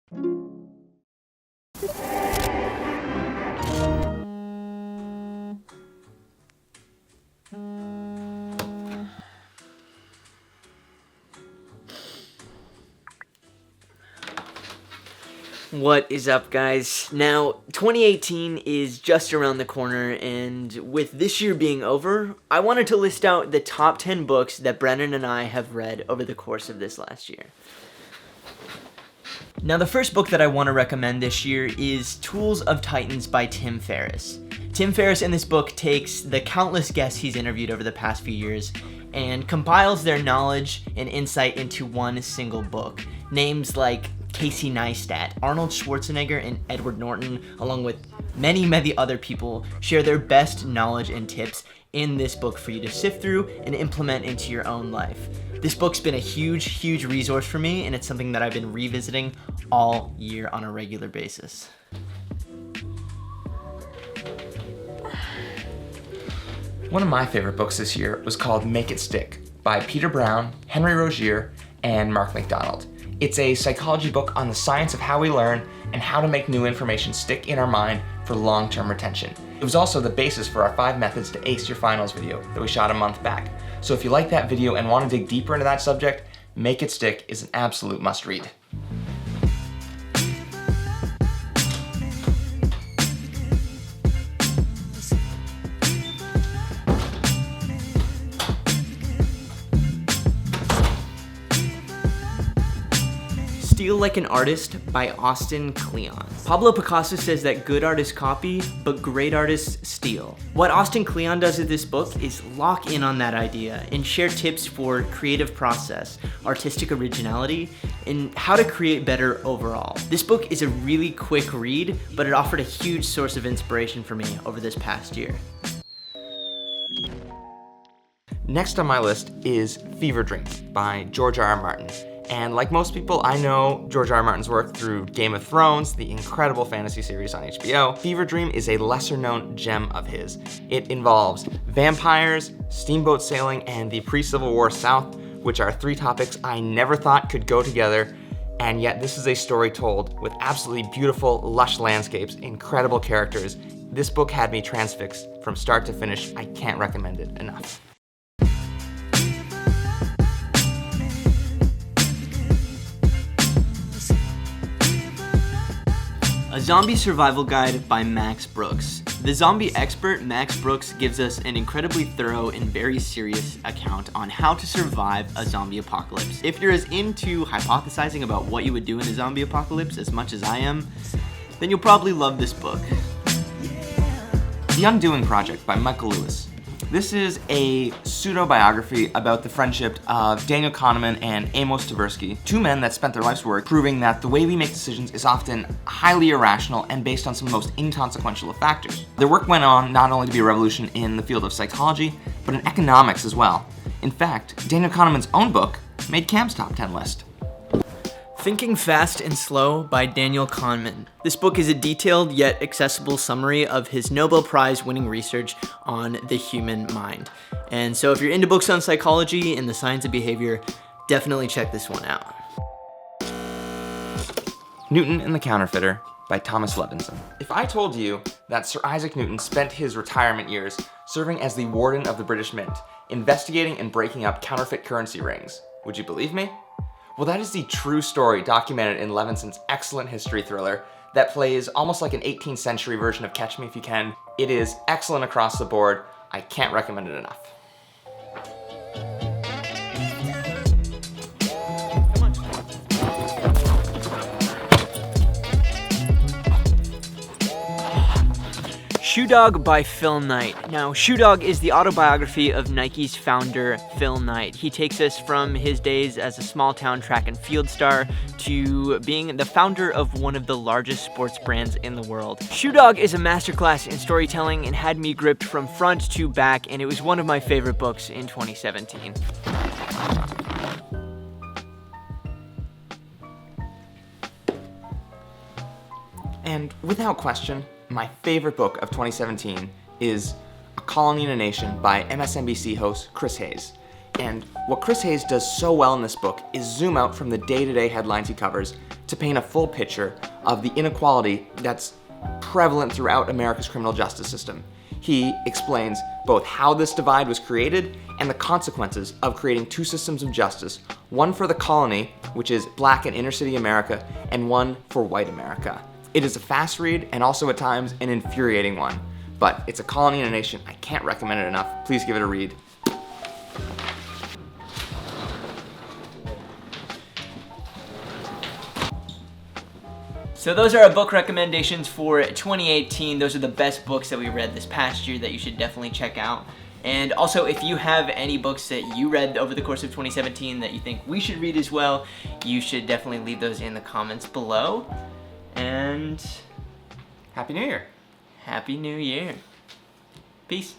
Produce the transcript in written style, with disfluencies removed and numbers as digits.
What is up, guys? Now, 2018 is just around the corner, and with this year being over, I wanted to list out the top 10 books that Brennan and I have read over the course of this last year. Now, the first book that I want to recommend this year is Tools of Titans by Tim Ferriss. Tim Ferriss in this book takes the countless guests he's interviewed over the past few years and compiles their knowledge and insight into one single book. Names like Casey Neistat, Arnold Schwarzenegger, and Edward Norton, along with many other people, share their best knowledge and tips in this book for you to sift through and implement into your own life. This book's been a huge resource for me, and it's something that I've been revisiting all year on a regular basis. One of my favorite books this year was called Make It Stick by Peter Brown, Henry Rogier, and Mark McDonald. It's a psychology book on the science of how we learn and how to make new information stick in our mind for long-term retention. It was also the basis for our 5 methods to ace your finals video that we shot a month back. So if you like that video and want to dig deeper into that subject, Make It Stick is an absolute must-read. Steal Like an Artist by Austin Kleon. Pablo Picasso says that good artists copy, but great artists steal. What Austin Kleon does in this book is lock in on that idea and share tips for creative process, artistic originality, and how to create better overall. This book is a really quick read, but it offered a huge source of inspiration for me over this past year. Next on my list is Fever Dream by George R.R. Martin. And like most people, I know George R.R. Martin's work through Game of Thrones, the incredible fantasy series on HBO. Fever Dream is a lesser-known gem of his. It involves vampires, steamboat sailing, and the pre-Civil War South, which are 3 topics I never thought could go together. And yet this is a story told with absolutely beautiful, lush landscapes, incredible characters. This book had me transfixed from start to finish. I can't recommend it enough. A Zombie Survival Guide by Max Brooks. The zombie expert Max Brooks gives us an incredibly thorough and very serious account on how to survive a zombie apocalypse. If you're as into hypothesizing about what you would do in a zombie apocalypse as much as I am, then you'll probably love this book. The Undoing Project by Michael Lewis. This is a pseudo-biography about the friendship of Daniel Kahneman and Amos Tversky, 2 men that spent their life's work proving that the way we make decisions is often highly irrational and based on some of the most inconsequential of factors. Their work went on not only to be a revolution in the field of psychology, but in economics as well. In fact, Daniel Kahneman's own book made Cam's top 10 list. Thinking Fast and Slow by Daniel Kahneman. This book is a detailed yet accessible summary of his Nobel Prize winning research on the human mind. And so if you're into books on psychology and the science of behavior, definitely check this one out. Newton and the Counterfeiter by Thomas Levinson. If I told you that Sir Isaac Newton spent his retirement years serving as the warden of the British Mint, investigating and breaking up counterfeit currency rings, would you believe me? Well, that is the true story documented in Levinson's excellent history thriller that plays almost like an 18th century version of Catch Me If You Can. It is excellent across the board. I can't recommend it enough. Shoe Dog by Phil Knight. Now, Shoe Dog is the autobiography of Nike's founder, Phil Knight. He takes us from his days as a small-town track and field star to being the founder of one of the largest sports brands in the world. Shoe Dog is a masterclass in storytelling and had me gripped from front to back, and it was one of my favorite books in 2017. And without question, my favorite book of 2017 is A Colony in a Nation by MSNBC host Chris Hayes. And what Chris Hayes does so well in this book is zoom out from the day-to-day headlines he covers to paint a full picture of the inequality that's prevalent throughout America's criminal justice system. He explains both how this divide was created and the consequences of creating two systems of justice, one for the colony, which is Black and inner city America, and one for white America. It is a fast read and also at times an infuriating one, but it's a colony and a nation. I can't recommend it enough. Please give it a read. So those are our book recommendations for 2018. Those are the best books that we read this past year that you should definitely check out. And also, if you have any books that you read over the course of 2017 that you think we should read as well, you should definitely leave those in the comments below. And Happy New Year. Happy New Year. Peace.